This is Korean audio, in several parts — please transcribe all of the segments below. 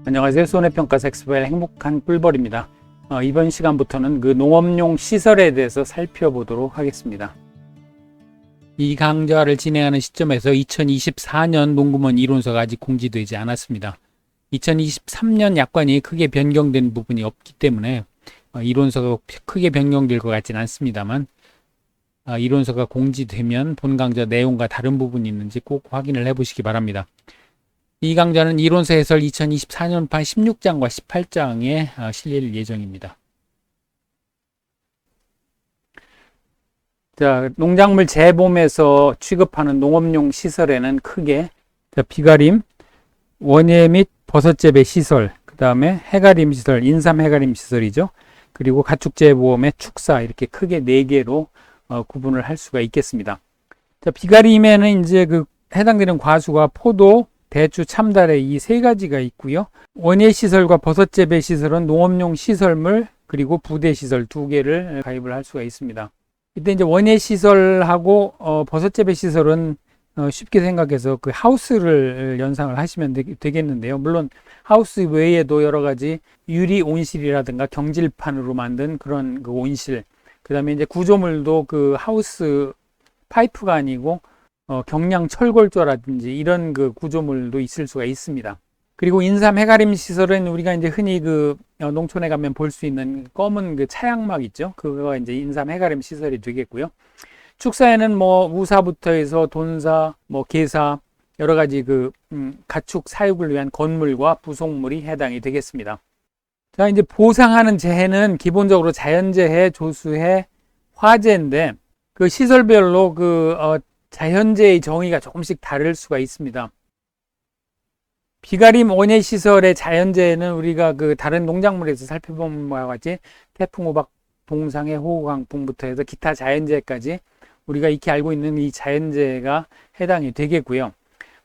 안녕하세요. 손해평가사 엑스퍼의 행복한 꿀벌입니다. 이번 시간부터는 그 농업용 시설에 대해서 살펴보도록 하겠습니다. 이 강좌를 진행하는 시점에서 2024년 농구먼 이론서가 아직 공지되지 않았습니다. 2023년 약관이 크게 변경된 부분이 없기 때문에 이론서가 크게 변경될 것 같지는 않습니다만, 이론서가 공지되면 본 강좌 내용과 다른 부분이 있는지 꼭 확인을 해보시기 바랍니다. 이 강좌는 이론서 해설 2024년판 16장과 18장에 실릴 예정입니다. 자, 농작물 재봄에서 취급하는 농업용 시설에는 크게 비가림, 원예 및 버섯 재배 시설, 그 다음에 해가림 시설, 인삼 해가림 시설이죠. 그리고 가축 재보험의 축사, 이렇게 크게 4개로 구분을 할 수가 있겠습니다. 자, 비가림에는 이제 해당되는 과수가 포도, 대추, 참다래 이 3가지가 있고요. 원예 시설과 버섯 재배 시설은 농업용 시설물 그리고 부대 시설 2개를 가입을 할 수가 있습니다. 이때 이제 원예 시설하고 버섯 재배 시설은 쉽게 생각해서 그 하우스를 연상을 하시면 되겠는데요. 물론 하우스 외에도 여러 가지 유리 온실이라든가 경질판으로 만든 그런 그 온실, 그 다음에 이제 구조물도 그 하우스 파이프가 아니고 경량 철골조라든지 이런 그 구조물도 있을 수가 있습니다. 그리고 인삼 해가림 시설은 우리가 이제 흔히 농촌에 가면 볼 수 있는 검은 그 차양막 있죠. 그거가 이제 인삼 해가림 시설이 되겠고요. 축사에는 우사부터 해서 돈사, 게사, 여러 가지 가축 사육을 위한 건물과 부속물이 해당이 되겠습니다. 자, 이제 보상하는 재해는 기본적으로 자연재해, 조수해, 화재인데 그 시설별로 자연재해의 정의가 조금씩 다를 수가 있습니다. 비가림 원예 시설의 자연재해는 우리가 다른 농작물에서 살펴본 바와 같이 태풍, 우박, 동상해, 호우, 강풍부터 해서 기타 자연재해까지 우리가 익히 알고 있는 이 자연재해가 해당이 되겠고요.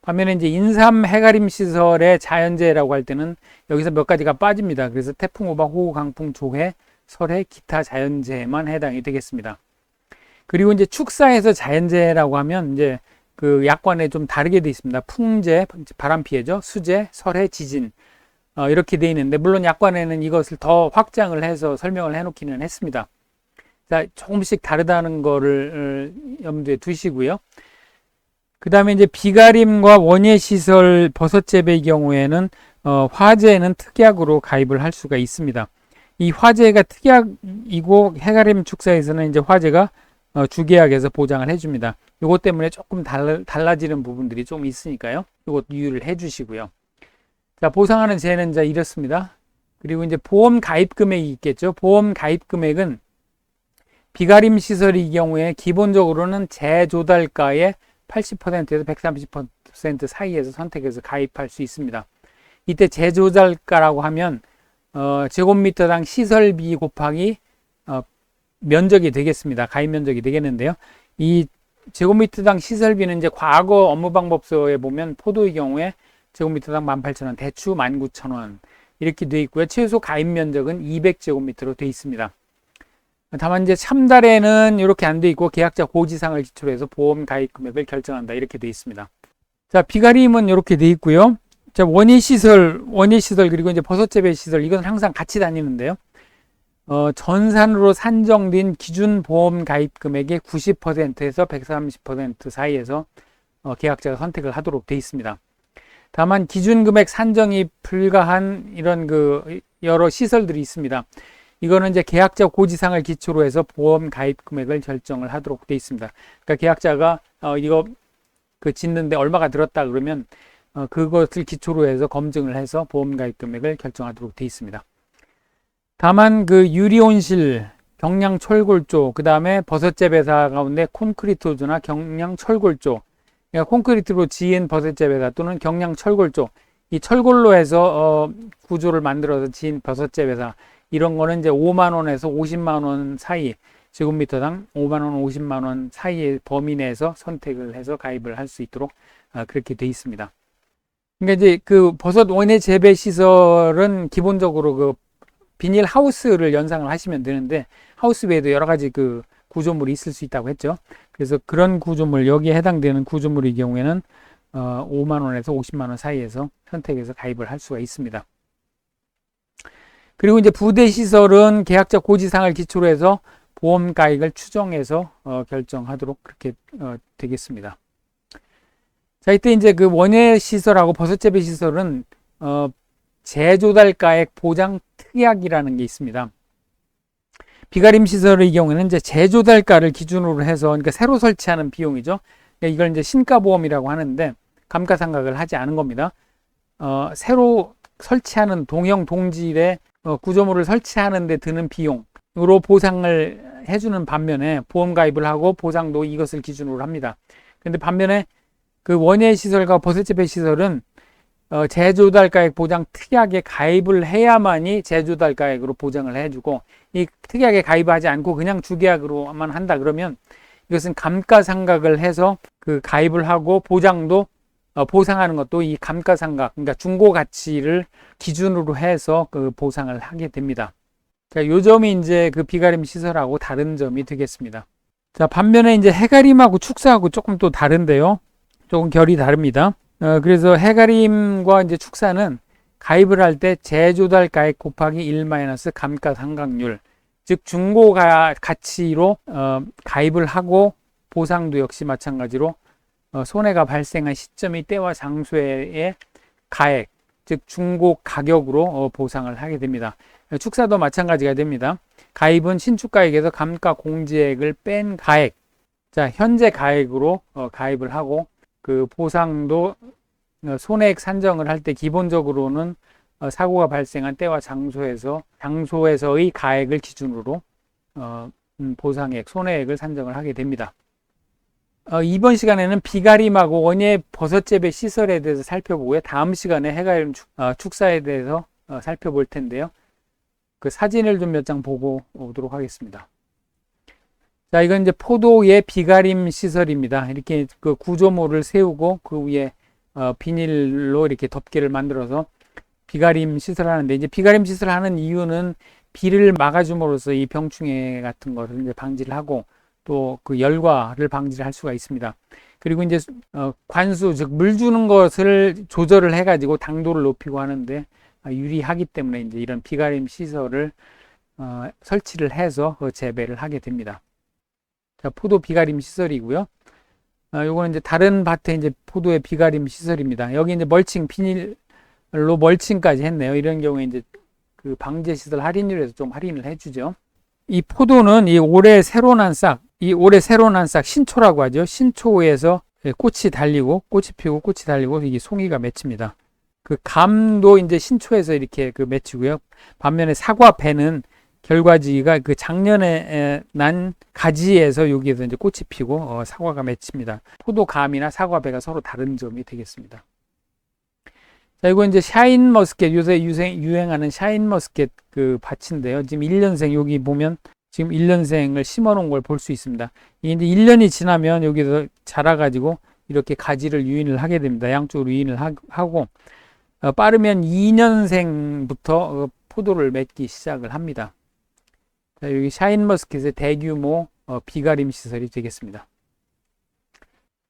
반면에 이제 인삼 해가림 시설의 자연재해라고 할 때는 여기서 몇 가지가 빠집니다. 그래서 태풍, 우박, 호우, 강풍, 조해, 설해, 기타 자연재해만 해당이 되겠습니다. 그리고 이제 축사에서 자연재해라고 하면 이제 그 약관에 좀 다르게 되어 있습니다. 풍재, 바람 피해죠. 수재, 설해, 지진. 이렇게 되어 있는데, 물론 약관에는 이것을 더 확장을 해서 설명을 해놓기는 했습니다. 자, 조금씩 다르다는 거를 염두에 두시고요. 그 다음에 이제 비가림과 원예시설 버섯 재배의 경우에는, 화재는 특약으로 가입을 할 수가 있습니다. 이 화재가 특약이고, 해가림 축사에서는 이제 화재가 주계약에서 보장을 해줍니다. 이것 때문에 조금 달라지는 부분들이 좀 있으니까요. 이것 유의를 해주시고요. 자, 보상하는 재해는 이제 이렇습니다. 그리고 이제 보험 가입 금액이 있겠죠. 보험 가입 금액은 비가림 시설의 경우에 기본적으로는 재조달가의 80%에서 130% 사이에서 선택해서 가입할 수 있습니다. 이때 재조달가라고 하면 제곱미터당 시설비 곱하기 면적이 되겠습니다. 가입 면적이 되겠는데요. 이 제곱미터당 시설비는 이제 과거 업무방법서에 보면 포도의 경우에 제곱미터당 18,000원, 대추 19,000원 이렇게 되어 있고요. 최소 가입 면적은 200제곱미터로 되어 있습니다. 다만 이제 참달에는 이렇게 안 되어 있고 계약자 고지사항을 기초로 해서 보험 가입 금액을 결정한다 이렇게 되어 있습니다. 자, 비가림은 이렇게 되어 있고요. 자, 원예시설 그리고 이제 버섯재배 시설 이건 항상 같이 다니는데요. 전산으로 산정된 기준 보험 가입 금액의 90%에서 130% 사이에서 계약자가 선택을 하도록 되어 있습니다. 다만 기준 금액 산정이 불가한 이런 여러 시설들이 있습니다. 이거는 이제 계약자 고지사항을 기초로 해서 보험 가입 금액을 결정을 하도록 되어 있습니다. 그러니까 계약자가 이거 짓는데 얼마가 들었다 그러면 그것을 기초로 해서 검증을 해서 보험 가입 금액을 결정하도록 되어 있습니다. 다만 유리온실, 경량철골조, 그 다음에 버섯재배사 가운데 콘크리트조나 경량철골조, 그러니까 콘크리트로 지은 버섯재배사 또는 경량철골조, 이 철골로 해서 구조를 만들어서 지은 버섯재배사 이런 거는 이제 5만원에서 50만원 사이, 제곱미터당 5만원, 50만원 사이의 범위 내에서 선택을 해서 가입을 할 수 있도록 그렇게 되어 있습니다. 그러니까 이제 버섯 원예 재배 시설은 기본적으로 비닐 하우스를 연상을 하시면 되는데 하우스 외에도 여러 가지 구조물이 있을 수 있다고 했죠. 그래서 그런 구조물, 여기에 해당되는 구조물의 경우에는 5만 원에서 50만 원 사이에서 선택해서 가입을 할 수가 있습니다. 그리고 이제 부대 시설은 계약적 고지사항을 기초로 해서 보험 가액을 추정해서 결정하도록 그렇게 되겠습니다. 자, 이때 이제 그 원예 시설하고 버섯재배 시설은 재조달가액 보장 특약이라는 게 있습니다. 비가림 시설의 경우에는 이제 재조달가를 기준으로 해서, 그러니까 새로 설치하는 비용이죠. 그러니까 이걸 이제 신가보험이라고 하는데 감가상각을 하지 않은 겁니다. 새로 설치하는 동형 동질의 구조물을 설치하는 데 드는 비용으로 보상을 해주는 반면에 보험 가입을 하고 보상도 이것을 기준으로 합니다. 근데 반면에 그 원예 시설과 버섯재배 시설은 재조달가액 보장 특약에 가입을 해야만이 재조달가액으로 보장을 해주고, 이 특약에 가입하지 않고 그냥 주계약으로만 한다 그러면 이것은 감가상각을 해서 그 가입을 하고 보장도 보상하는 것도 이 감가상각, 그러니까 중고가치를 기준으로 해서 그 보상을 하게 됩니다. 자, 요 점이 이제 그 비가림 시설하고 다른 점이 되겠습니다. 자, 반면에 이제 해가림하고 축사하고 조금 또 다른데요. 조금 결이 다릅니다. 그래서 해가림과 이제 축사는 가입을 할 때 재조달가액 곱하기 1 감가상각률, 즉 중고가치로 가입을 하고 보상도 역시 마찬가지로 손해가 발생한 시점의 때와 장소의 가액, 즉 중고 가격으로 보상을 하게 됩니다. 축사도 마찬가지가 됩니다. 가입은 신축가액에서 감가 공제액을 뺀 가액, 자, 현재 가액으로 가입을 하고, 그 보상도 손해액 산정을 할 때 기본적으로는 사고가 발생한 때와 장소에서의 가액을 기준으로 보상액, 손해액을 산정을 하게 됩니다. 이번 시간에는 비가림하고 원예 버섯재배 시설에 대해서 살펴보고요. 다음 시간에 해가림 축사에 대해서 살펴볼 텐데요. 그 사진을 좀 몇 장 보고 오도록 하겠습니다. 자, 이건 이제 포도의 비가림 시설입니다. 이렇게 그 구조물을 세우고 그 위에 비닐로 이렇게 덮개를 만들어서 비가림 시설을 하는데, 이제 비가림 시설을 하는 이유는 비를 막아줌으로써 이 병충해 같은 것을 이제 방지를 하고 또 그 열과를 방지를 할 수가 있습니다. 그리고 이제 관수, 즉 물 주는 것을 조절을 해가지고 당도를 높이고 하는데 유리하기 때문에 이제 이런 비가림 시설을 설치를 해서 재배를 하게 됩니다. 자, 포도 비가림 시설이고요. 요거는 이제 다른 밭에 이제 포도의 비가림 시설입니다. 여기 이제 멀칭, 비닐로 멀칭까지 했네요. 이런 경우에 이제 그 방제 시설 할인율에서 좀 할인을 해주죠. 이 포도는 이 올해 새로 난 싹, 신초라고 하죠. 신초에서 꽃이 달리고, 꽃이 피고, 꽃이 달리고, 이게 송이가 맺힙니다. 그 감도 이제 신초에서 이렇게 그 맺히고요. 반면에 사과 배는 결과지가 그 작년에 난 가지에서 여기에서 이제 꽃이 피고 사과가 맺힙니다. 포도감이나 사과배가 서로 다른 점이 되겠습니다. 자, 이거 이제 샤인머스켓, 요새 유행하는 샤인머스켓 그 밭인데요. 지금 1년생, 여기 보면 지금 1년생을 심어 놓은 걸 볼 수 있습니다. 이게 이제 1년이 지나면 여기서 자라가지고 이렇게 가지를 유인을 하게 됩니다. 양쪽으로 유인을 하고 빠르면 2년생부터 포도를 맺기 시작을 합니다. 자, 여기 샤인머스켓의 대규모 비가림 시설이 되겠습니다.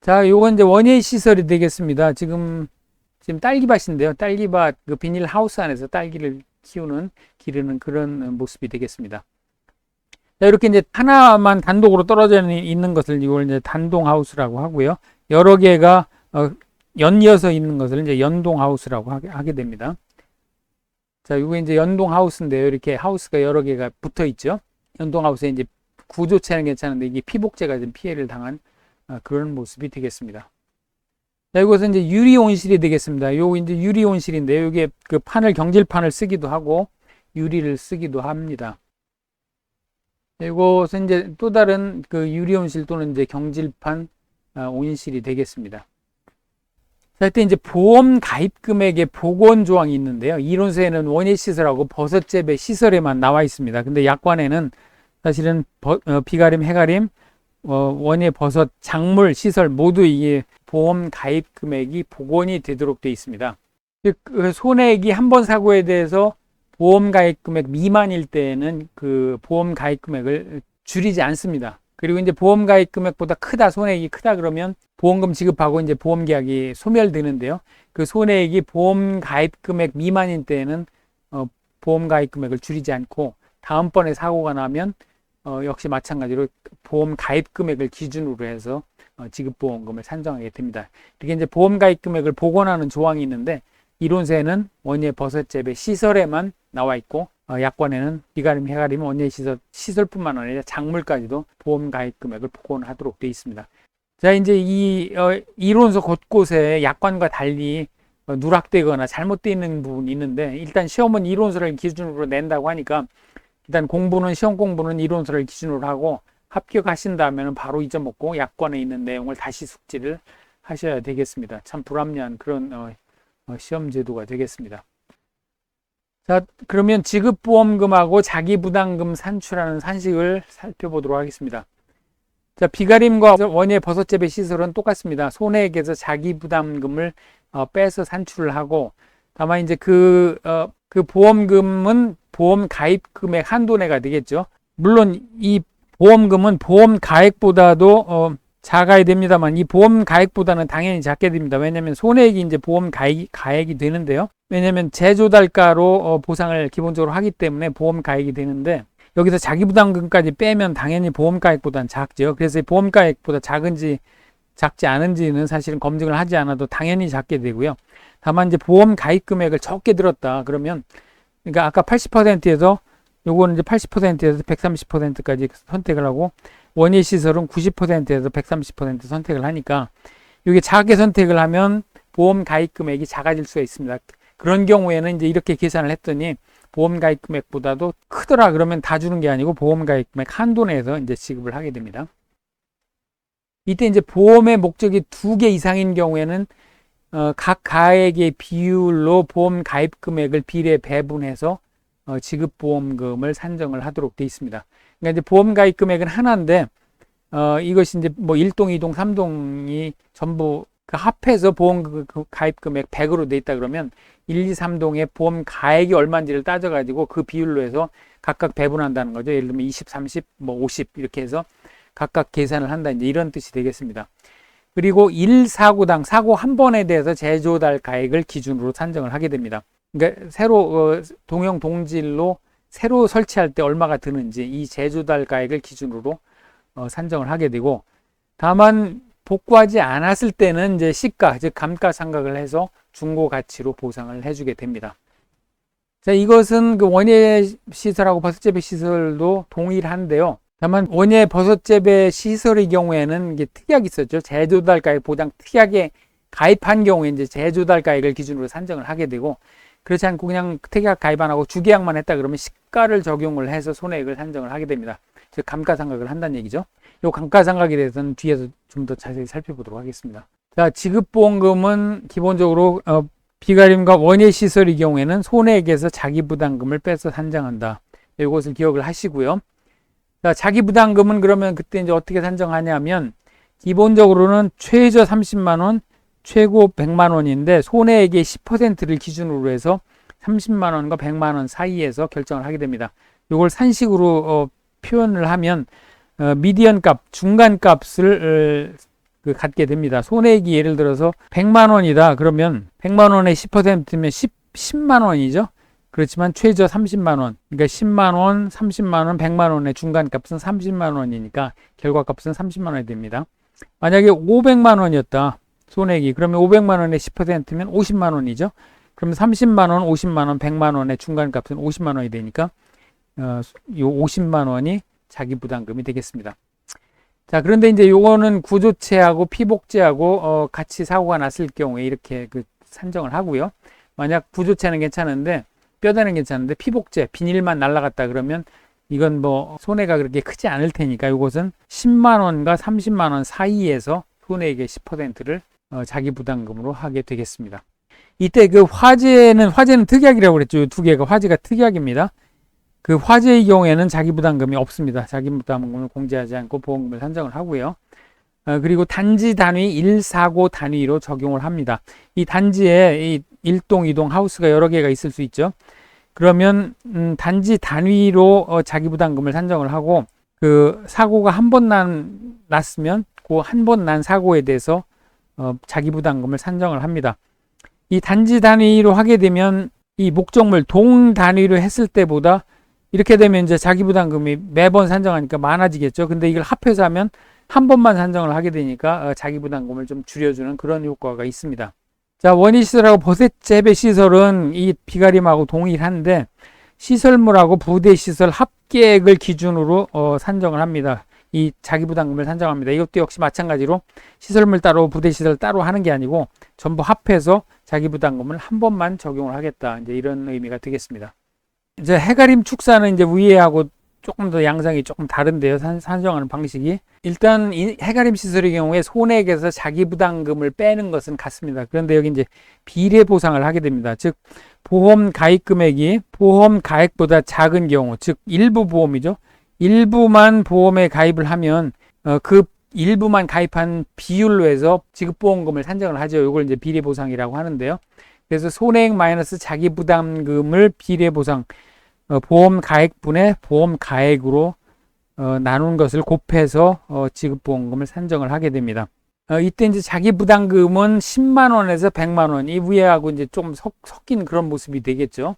자, 요건 이제 원예 시설이 되겠습니다. 지금 딸기밭인데요. 딸기밭 그 비닐 하우스 안에서 딸기를 기르는 그런 모습이 되겠습니다. 자, 이렇게 이제 하나만 단독으로 떨어져 있는 것을 이걸 이제 단동 하우스라고 하고요. 여러 개가 연이어서 있는 것을 이제 연동 하우스라고 하게 됩니다. 자, 이거 이제 연동 하우스인데요. 이렇게 하우스가 여러 개가 붙어 있죠. 연동 하우스에 이제 구조체는 괜찮은데 이게 피복제가 좀 피해를 당한 그런 모습이 되겠습니다. 자, 이것은 이제 유리 온실이 되겠습니다. 요 이제 유리 온실인데요. 이게 그 경질판을 쓰기도 하고 유리를 쓰기도 합니다. 이것은 이제 또 다른 그 유리 온실 또는 이제 경질판 온실이 되겠습니다. 자, 이때 이제 보험 가입 금액의 복원 조항이 있는데요. 이론서에는 원예 시설하고 버섯재배 시설에만 나와 있습니다. 근데 약관에는 사실은 비가림, 해가림, 원예 버섯, 작물 시설 모두 이게 보험 가입 금액이 복원이 되도록 되어 있습니다. 즉, 손해액이 한 번 사고에 대해서 보험 가입 금액 미만일 때에는 그 보험 가입 금액을 줄이지 않습니다. 그리고 이제 보험 가입 금액보다 손해액이 크다 그러면 보험금 지급하고 이제 보험 계약이 소멸되는데요. 그 손해액이 보험 가입 금액 미만인 때에는 보험 가입 금액을 줄이지 않고 다음번에 사고가 나면 역시 마찬가지로 보험 가입 금액을 기준으로 해서 지급보험금을 산정하게 됩니다. 이렇게 이제 보험 가입 금액을 복원하는 조항이 있는데 이론서에는 원예 버섯재배 시설에만 나와 있고 약관에는 비가림, 해가림, 원예 시설뿐만 아니라 작물까지도 보험 가입 금액을 복원하도록 되어 있습니다. 자, 이제 이 이론서 곳곳에 약관과 달리 누락되거나 잘못되어 있는 부분이 있는데 일단 시험은 이론서를 기준으로 낸다고 하니까 일단 시험 공부는 이론서를 기준으로 하고 합격하신다면 바로 잊어먹고 약관에 있는 내용을 다시 숙지를 하셔야 되겠습니다. 참 불합리한 그런 시험 제도가 되겠습니다. 자, 그러면 지급보험금하고 자기부담금 산출하는 산식을 살펴보도록 하겠습니다. 자, 비가림과 원예 버섯재배 시설은 똑같습니다. 손해액에서 자기부담금을 빼서 산출을 하고, 다만 이제 그 보험금은 보험 가입 금액 한도 내가 되겠죠. 물론 이 보험금은 보험 가액보다도 작아야 됩니다만 이 보험 가액보다는 당연히 작게 됩니다. 왜냐하면 손해액이 이제 보험 가액이 되는데요. 왜냐하면 제조달가로 보상을 기본적으로 하기 때문에 보험 가액이 되는데 여기서 자기부담금까지 빼면 당연히 보험 가액보다는 작죠. 그래서 보험 가액보다 작은지 작지 않은지는 사실은 검증을 하지 않아도 당연히 작게 되고요. 다만 이제 보험 가입 금액을 적게 들었다 그러면 그러니까 아까 80%에서 요거는 이제 80%에서 130%까지 선택을 하고 원예 시설은 90%에서 130% 선택을 하니까 이게 작게 선택을 하면 보험 가입 금액이 작아질 수가 있습니다. 그런 경우에는 이제 이렇게 계산을 했더니 보험 가입 금액보다도 크더라 그러면 다 주는 게 아니고 보험 가입 금액 한도 내에서 이제 지급을 하게 됩니다. 이때 이제 보험의 목적이 2개 이상인 경우에는 각 가액의 비율로 보험 가입 금액을 비례 배분해서 지급보험금을 산정을 하도록 되어 있습니다. 그러니까 이제 보험 가입 금액은 하나인데 이것이 이제 뭐 1동, 2동, 3동이 전부 합해서 보험 가입 금액 100으로 돼 있다 그러면 1, 2, 3동의 보험 가액이 얼마인지를 따져가지고 그 비율로 해서 각각 배분한다는 거죠. 예를 들면 20, 30, 뭐 50 이렇게 해서 각각 계산을 한다. 이제 이런 뜻이 되겠습니다. 그리고 1사고당 사고 한 번에 대해서 제조달 가액을 기준으로 산정을 하게 됩니다. 그러니까 새로 동형 동질로 새로 설치할 때 얼마가 드는지 이 제조달 가액을 기준으로 산정을 하게 되고 다만 복구하지 않았을 때는 이제 시가 즉 감가상각을 해서 중고 가치로 보상을 해주게 됩니다. 자, 이것은 그 원예 시설하고 버섯재배 시설도 동일한데요. 다만 원예 버섯재배 시설의 경우에는 이게 특약이 있었죠. 제조달 가액 보장 특약에 가입한 경우에 이제 제조달 가액을 기준으로 산정을 하게 되고 그렇지 않고 그냥 특약 가입 안 하고 주계약만 했다 그러면 시가를 적용을 해서 손해액을 산정을 하게 됩니다. 즉 감가상각을 한다는 얘기죠. 이 감가상각에 대해서는 뒤에서 좀 더 자세히 살펴보도록 하겠습니다. 자, 지급보험금은 기본적으로 비가림과 원예 시설의 경우에는 손해액에서 자기부담금을 빼서 산정한다. 이것을 기억을 하시고요. 자, 자기부담금은 그러면 그때 이제 어떻게 산정하냐면 기본적으로는 최저 30만 원, 최고 100만 원인데 손해액의 10%를 기준으로 해서 30만 원과 100만 원 사이에서 결정을 하게 됩니다. 이걸 산식으로 표현을 하면 미디언 값, 중간 값을 갖게 됩니다. 손해액이 예를 들어서 100만 원이다. 그러면 100만 원의 10%면 10만 원이죠. 그렇지만 최저 30만 원. 그러니까 10만 원, 30만 원, 100만 원의 중간 값은 30만 원이니까 결과 값은 30만 원이 됩니다. 만약에 500만 원이었다. 손해액이. 그러면 500만 원의 10%면 50만 원이죠. 그러면 30만 원, 50만 원, 100만 원의 중간 값은 50만 원이 되니까 이 50만 원이 자기 부담금이 되겠습니다. 자, 그런데 이제 요거는 구조체하고 피복제하고 같이 사고가 났을 경우에 이렇게 산정을 하고요. 만약 구조체는 괜찮은데 뼈대는 괜찮은데 피복제, 비닐만 날라갔다 그러면 이건 뭐 손해가 그렇게 크지 않을 테니까 이것은 10만 원과 30만 원 사이에서 손해액의 10%를 자기 부담금으로 하게 되겠습니다. 이때 그 화재는 특약이라고 그랬죠. 두 개가 화재가 특약입니다. 그 화재의 경우에는 자기 부담금이 없습니다. 자기 부담금을 공제하지 않고 보험금을 산정을 하고요. 그리고 단지 단위 1사고 단위로 적용을 합니다. 이 단지에 이 1동, 2동 하우스가 여러 개가 있을 수 있죠. 그러면 단지 단위로 자기 부담금을 산정을 하고 그 사고가 한 번 났으면 그 한 번 난 사고에 대해서 자기 부담금을 산정을 합니다. 이 단지 단위로 하게 되면 이 목적물 동 단위로 했을 때보다 이렇게 되면 이제 자기부담금이 매번 산정하니까 많아지겠죠. 근데 이걸 합해서 하면 한 번만 산정을 하게 되니까 자기부담금을 좀 줄여주는 그런 효과가 있습니다. 자, 원위시설하고 버섯재배 시설은 이 비가림하고 동일한데 시설물하고 부대시설 합계액을 기준으로 산정을 합니다. 이 자기부담금을 산정합니다. 이것도 역시 마찬가지로 시설물 따로 부대시설 따로 하는 게 아니고 전부 합해서 자기부담금을 한 번만 적용을 하겠다. 이제 이런 의미가 되겠습니다. 이제 해가림 축사는 이제 위에하고 조금 더 양상이 조금 다른데요. 산정하는 방식이. 일단 이 해가림 시설의 경우에 손해액에서 자기부담금을 빼는 것은 같습니다. 그런데 여기 이제 비례 보상을 하게 됩니다. 즉 보험 가입 금액이 보험 가액보다 작은 경우, 즉 일부 보험이죠. 일부만 보험에 가입을 하면 그 일부만 가입한 비율로 해서 지급보험금을 산정을 하죠. 이걸 이제 비례보상이라고 하는데요. 그래서 손해액 마이너스 자기부담금을 비례보상 보험 가액분의 보험 가액으로 나눈 것을 곱해서 지급보험금을 산정을 하게 됩니다. 이때 이제 자기부담금은 10만 원에서 100만 원, 이 위에하고 이제 좀 섞인 그런 모습이 되겠죠.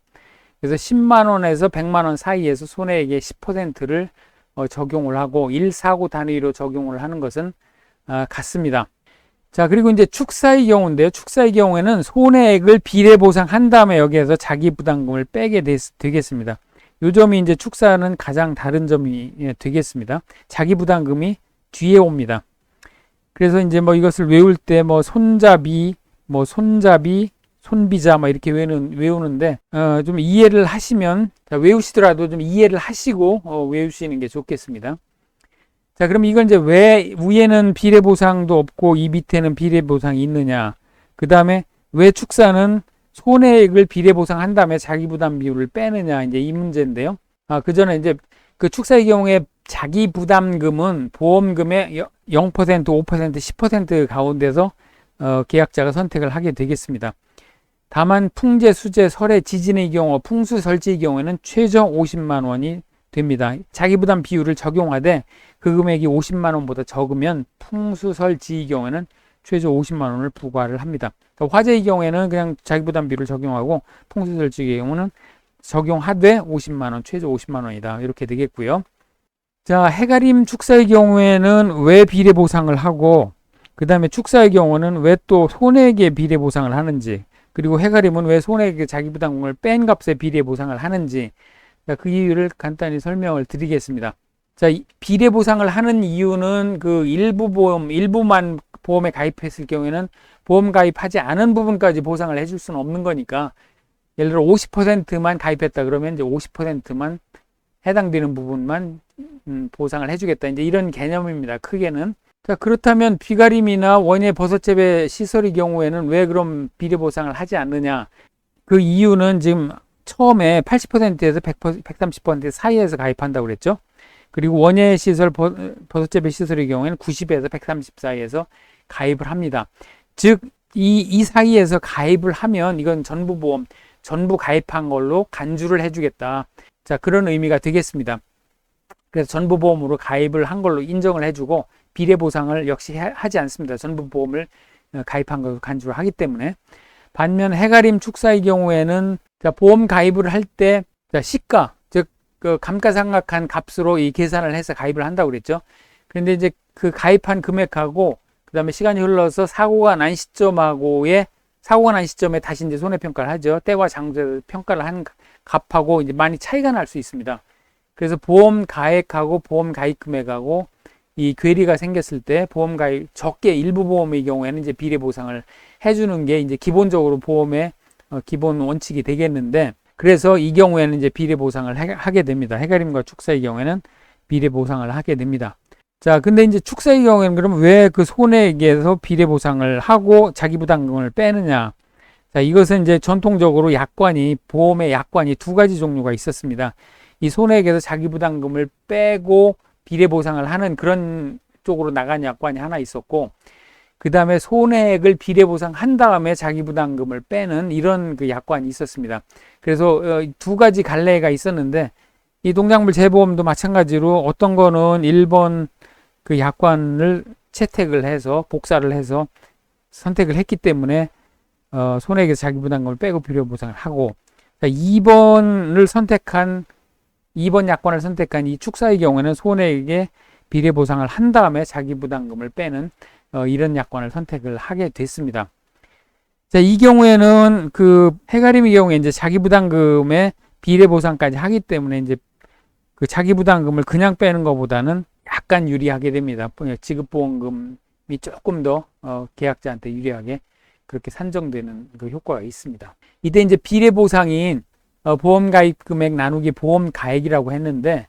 그래서 10만 원에서 100만 원 사이에서 손해액의 10%를 적용을 하고 1사고 단위로 적용을 하는 것은 같습니다. 자, 그리고 이제 축사의 경우인데요. 축사의 경우에는 손해액을 비례 보상한 다음에 여기에서 자기부담금을 빼게 되겠습니다. 요 점이 이제 축사는 가장 다른 점이 되겠습니다. 자기부담금이 뒤에 옵니다. 그래서 이제 뭐 이것을 외울 때 뭐 손잡이, 손비자 이렇게 외우는데 좀 이해를 하시면, 자, 외우시더라도 좀 이해를 하시고 외우시는 게 좋겠습니다. 자, 그럼 이건 이제 왜 위에는 비례보상도 없고 이 밑에는 비례보상이 있느냐, 그 다음에 왜 축사는 손해액을 비례보상한 다음에 자기부담 비율을 빼느냐, 이제 이 문제인데요. 그 전에 이제 그 축사의 경우에 자기부담금은 보험금의 0%, 5%, 10% 가운데서 계약자가 선택을 하게 되겠습니다. 다만 풍재, 수재, 설해, 지진의 경우, 풍수, 설지의 경우에는 최저 50만 원이 됩니다. 자기부담 비율을 적용하되 그 금액이 50만 원보다 적으면 풍수, 설지의 경우에는 최저 50만 원을 부과를 합니다. 화재의 경우에는 그냥 자기부담 비율을 적용하고 풍수, 설지의 경우는 적용하되 50만 원, 최저 50만 원이다. 이렇게 되겠고요. 자, 해가림 축사의 경우에는 왜 비례 보상을 하고, 그 다음에 축사의 경우는 왜 또 손해액에 비례 보상을 하는지, 그리고 해가림은 왜 손해액의 자기부담금을 뺀 값에 비례 보상을 하는지, 그 이유를 간단히 설명을 드리겠습니다. 자, 비례 보상을 하는 이유는 그 일부만 보험에 가입했을 경우에는 보험 가입하지 않은 부분까지 보상을 해줄 수는 없는 거니까, 예를 들어 50%만 가입했다 그러면 이제 50%만 해당되는 부분만 보상을 해주겠다. 이제 이런 개념입니다. 크게는. 자, 그렇다면 비가림이나 원예 버섯재배 시설의 경우에는 왜 그럼 비례 보상을 하지 않느냐? 그 이유는 지금 처음에 80%에서 130% 사이에서 가입한다고 그랬죠. 그리고 원예 시설 버섯재배 시설의 경우에는 90에서 130 사이에서 가입을 합니다. 즉, 이 사이에서 가입을 하면 이건 전부 보험, 전부 가입한 걸로 간주를 해주겠다. 자, 그런 의미가 되겠습니다. 그래서 전부 보험으로 가입을 한 걸로 인정을 해주고 비례 보상을 역시 하지 않습니다. 전부 보험을 가입한 것으로 간주를 하기 때문에. 반면 해가림 축사의 경우에는 보험 가입을 할 때 시가, 즉 그 감가상각한 값으로 이 계산을 해서 가입을 한다고 그랬죠. 그런데 이제 그 가입한 금액하고 그 다음에 시간이 흘러서 사고가 난 시점에 다시 이제 손해평가를 하죠. 때와 장소에서 평가를 한 값하고 이제 많이 차이가 날 수 있습니다. 그래서 보험 가액하고 보험 가입 금액하고 이 괴리가 생겼을 때 보험 가입 적게 일부 보험의 경우에는 이제 비례 보상을 해주는 게 이제 기본적으로 보험의 기본 원칙이 되겠는데, 그래서 이 경우에는 이제 비례 보상을 하게 됩니다. 해가림과 축사의 경우에는 비례 보상을 하게 됩니다. 자, 근데 이제 축사의 경우에는 그러면 왜 그 손해액에서 비례 보상을 하고 자기부담금을 빼느냐? 자, 이것은 이제 전통적으로 보험의 약관이 두 가지 종류가 있었습니다. 이 손해액에서 자기부담금을 빼고 비례 보상을 하는 그런 쪽으로 나간 약관이 하나 있었고, 그 다음에 손해액을 비례 보상한 다음에 자기부담금을 빼는 이런 그 약관이 있었습니다. 그래서 두 가지 갈래가 있었는데, 이 농작물 재보험도 마찬가지로 어떤 거는 1번 그 약관을 채택을 해서 복사를 해서 선택을 했기 때문에 손해액에서 자기부담금을 빼고 비례 보상을 하고, 자, 2번 약관을 선택한 이 축사의 경우에는 손해액에 비례 보상을 한 다음에 자기 부담금을 빼는 이런 약관을 선택을 하게 됐습니다. 자, 이 경우에는 그 해가림의 경우에 이제 자기 부담금에 비례 보상까지 하기 때문에 이제 그 자기 부담금을 그냥 빼는 것보다는 약간 유리하게 됩니다. 지급보험금이 조금 더 계약자한테 유리하게 그렇게 산정되는 그 효과가 있습니다. 이때 이제 비례 보상인 보험 가입 금액 나누기 보험 가액이라고 했는데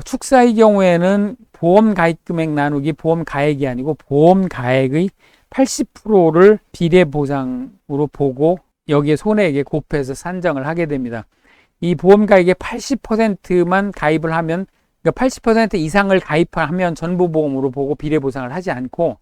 축사의 경우에는 보험 가입 금액 나누기 보험 가액이 아니고 보험 가액의 80%를 비례 보상으로 보고 여기에 손해액에 곱해서 산정을 하게 됩니다. 이 보험 가액의 80%만 가입을 하면, 그러니까 80% 이상을 가입하면 전부 보험으로 보고 비례 보상을 하지 않고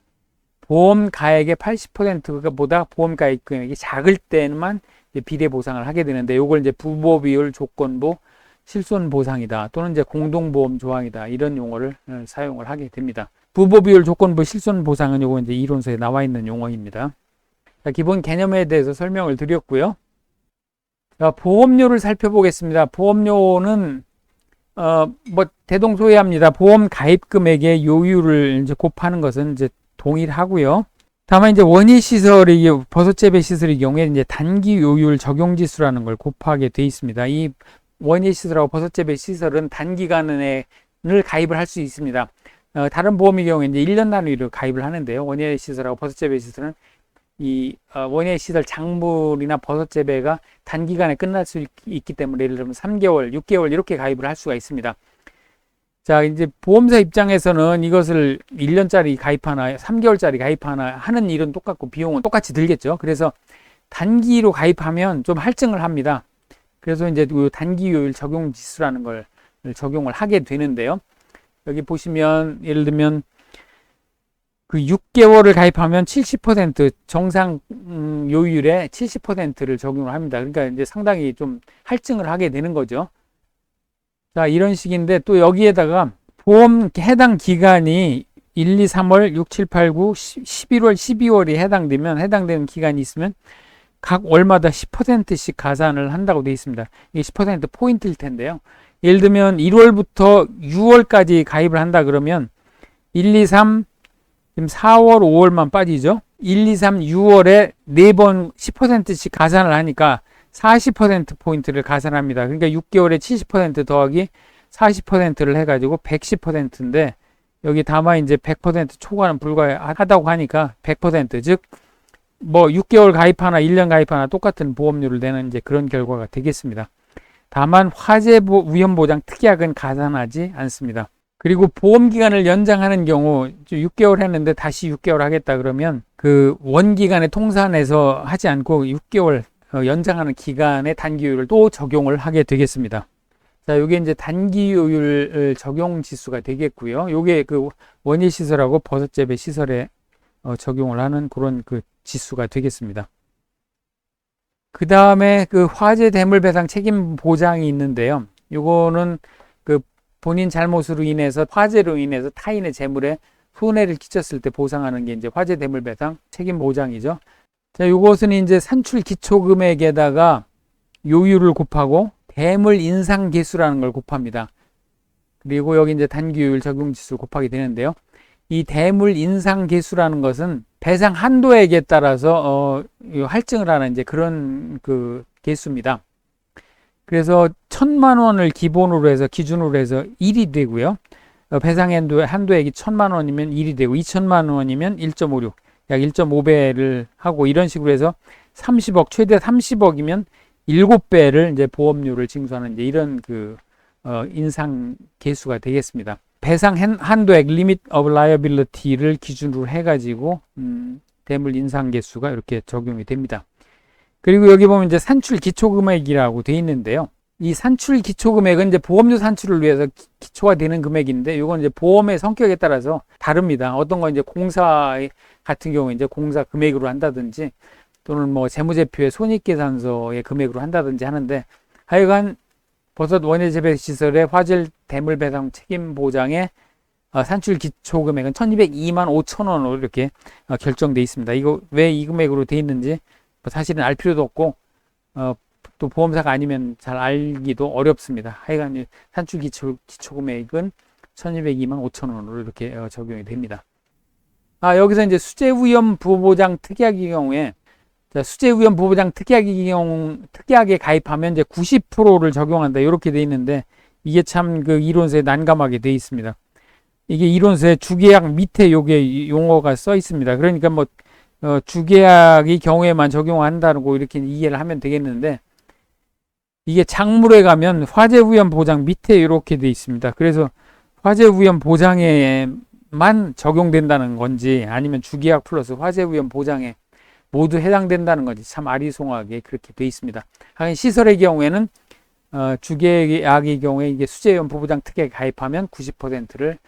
보험 가액의 80%보다 보험 가입 금액이 작을 때만 비례 보상을 하게 되는데, 요걸 이제 부보 비율 조건부 실손 보상이다 또는 이제 공동보험 조항이다 이런 용어를 사용을 하게 됩니다. 부보 비율 조건부 실손 보상은 요거 이제 이론서에 나와 있는 용어입니다. 자, 기본 개념에 대해서 설명을 드렸고요. 자, 보험료를 살펴보겠습니다. 보험료는 뭐 대동소이합니다. 보험 가입 금액의 요율을 이제 곱하는 것은 이제 동일하고요. 다만 이제 원예 시설의 버섯 재배 시설의 경우에 이제 단기 요율 적용 지수라는 걸 곱하게 돼 있습니다. 이 원예 시설하고 버섯 재배 시설은 단기간을 가입을 할 수 있습니다. 다른 보험의 경우에 이제 1년 단위로 가입을 하는데요. 원예 시설하고 버섯 재배 시설은 이 원예 시설 작물이나 버섯 재배가 단기간에 끝날 수 있기 때문에 예를 들면 3개월, 6개월 이렇게 가입을 할 수가 있습니다. 자, 이제 보험사 입장에서는 이것을 1년짜리 가입하나 3개월짜리 가입하나 하는 일은 똑같고 비용은 똑같이 들겠죠. 그래서 단기로 가입하면 좀 할증을 합니다. 그래서 이제 그 단기요율 적용 지수라는 걸 적용을 하게 되는데요. 여기 보시면 예를 들면 그 6개월을 가입하면 70% 정상 요율의 70%를 적용을 합니다. 그러니까 이제 상당히 좀 할증을 하게 되는 거죠. 자, 이런 식인데 또 여기에다가 보험 해당 기간이 1, 2, 3월, 6, 7, 8, 9, 11월, 12월이 해당되는 기간이 있으면 각 월마다 10%씩 가산을 한다고 되어 있습니다. 이게 10% 포인트일 텐데요. 예를 들면 1월부터 6월까지 가입을 한다 그러면 1, 2, 3, 지금 4월, 5월만 빠지죠. 1, 2, 3, 6월에 4번 10%씩 가산을 하니까 40% 포인트를 가산합니다. 그러니까 6개월에 70% 더하기 40%를 해가지고 110%인데 여기 다만 이제 100% 초과는 불가하다고 하니까 100%, 즉 뭐 6개월 가입하나 1년 가입하나 똑같은 보험료를 내는 이제 그런 결과가 되겠습니다. 다만 화재 위험 보장 특약은 가산하지 않습니다. 그리고 보험 기간을 연장하는 경우 6개월 했는데 다시 6개월 하겠다 그러면 그 원기간에 통산해서 하지 않고 6개월 연장하는 기간의 단기요율을 또 적용을 하게 되겠습니다. 자, 요게 이제 단기요율 적용 지수가 되겠고요. 요게 그 원예 시설하고 버섯 재배 시설에 적용을 하는 그런 그 지수가 되겠습니다. 그 다음에 그 화재 대물 배상 책임 보장이 있는데요. 요거는 그 본인 잘못으로 인해서 화재로 인해서 타인의 재물에 손해를 끼쳤을 때 보상하는 게 이제 화재 대물 배상 책임 보장이죠. 자, 요것은 이제 산출 기초 금액에다가 요율을 곱하고 대물 인상 개수라는 걸 곱합니다. 그리고 여기 이제 단기요율 적용 지수를 곱하게 되는데요. 이 대물 인상 개수라는 것은 배상 한도액에 따라서 할증을 하는 이제 그런 그 개수입니다. 그래서 1,000만 원을 기본으로 해서 기준으로 해서 1이 되고요. 배상 한도액이 1,000만 원이면 1이 되고 2,000만 원이면 1.56, 약 1.5배를 하고 이런 식으로 해서 30억, 최대 30억이면 7배를 이제 보험료를 징수하는 이제 이런 그 인상 개수가 되겠습니다. 배상 한도액 리밋 오브 라이어빌리티를 기준으로 해가지고 대물 인상 개수가 이렇게 적용이 됩니다. 그리고 여기 보면 이제 산출 기초금액이라고 되어 있는데요. 이 산출 기초금액은 이제 보험료 산출을 위해서 기초가 되는 금액인데, 이건 이제 보험의 성격에 따라서 다릅니다. 어떤 건 이제 공사 같은 경우에 이제 공사 금액으로 한다든지, 또는 뭐 재무제표의 손익계산서의 금액으로 한다든지 하는데, 하여간 버섯 원예 재배 시설의 화재 대물 배상 책임 보장의 산출 기초 금액은 1,202만 5천 원으로 이렇게 결정되어 있습니다. 이거 왜 이 금액으로 되어 있는지 사실은 알 필요도 없고 또 보험사가 아니면 잘 알기도 어렵습니다. 하여간 산출 기초금액은 1202만 5천 원으로 이렇게 적용이 됩니다. 여기서 이제 수재위험 부보장 특약의 경우에, 자, 수재위험 부보장 특약에 가입하면 이제 90%를 적용한다. 이렇게 돼 있는데, 이게 참 그 이론서에 난감하게 돼 있습니다. 이게 이론서에 주계약 밑에 요게 용어가 써 있습니다. 그러니까 뭐, 주계약의 경우에만 적용한다고 이렇게 이해를 하면 되겠는데, 이게 작물에 가면 화재위험 보장 밑에 이렇게 돼 있습니다. 그래서 화재위험 보장에만 적용된다는 건지 아니면 주계약 플러스 화재위험 보장에 모두 해당된다는 건지 참 아리송하게 그렇게 돼 있습니다. 하긴 시설의 경우에는 주계약의 경우에 이게 수재위험 부보장 특약에 가입하면 90%를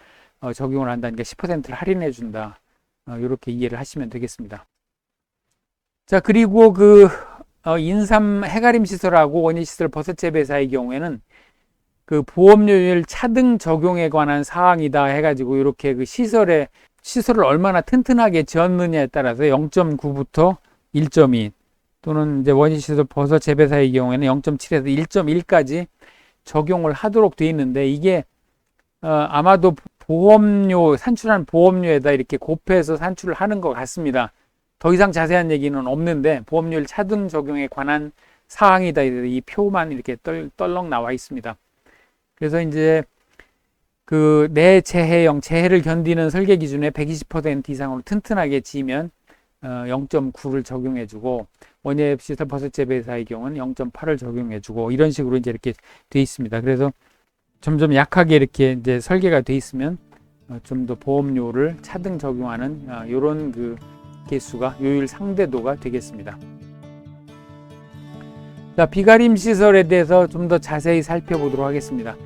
적용을 한다니까 10%를 할인해 준다. 이렇게 이해를 하시면 되겠습니다. 자, 그리고 인삼 해가림 시설하고 원예 시설 버섯 재배사의 경우에는 그 보험료율 차등 적용에 관한 사항이다 해가지고 이렇게 그 시설을 얼마나 튼튼하게 지었느냐에 따라서 0.9부터 1.2 또는 이제 원예 시설 버섯 재배사의 경우에는 0.7에서 1.1까지 적용을 하도록 되어 있는데 이게 아마도 산출한 보험료에다 이렇게 곱해서 산출을 하는 것 같습니다. 더 이상 자세한 얘기는 없는데 보험료율 차등 적용에 관한 사항이다. 이 표만 이렇게 떨렁 나와 있습니다. 그래서 이제 그 내재해를 견디는 설계 기준에 120% 이상으로 튼튼하게 지으면 0.9를 적용해주고 원예 시설 버섯 재배사의 경우는 0.8을 적용해주고 이런 식으로 이제 이렇게 돼 있습니다. 그래서 점점 약하게 이렇게 이제 설계가 돼 있으면 좀 더 보험료를 차등 적용하는 이런 그 개수가 요율 상대도가 되겠습니다. 자, 비가림 시설에 대해서 좀 더 자세히 살펴보도록 하겠습니다.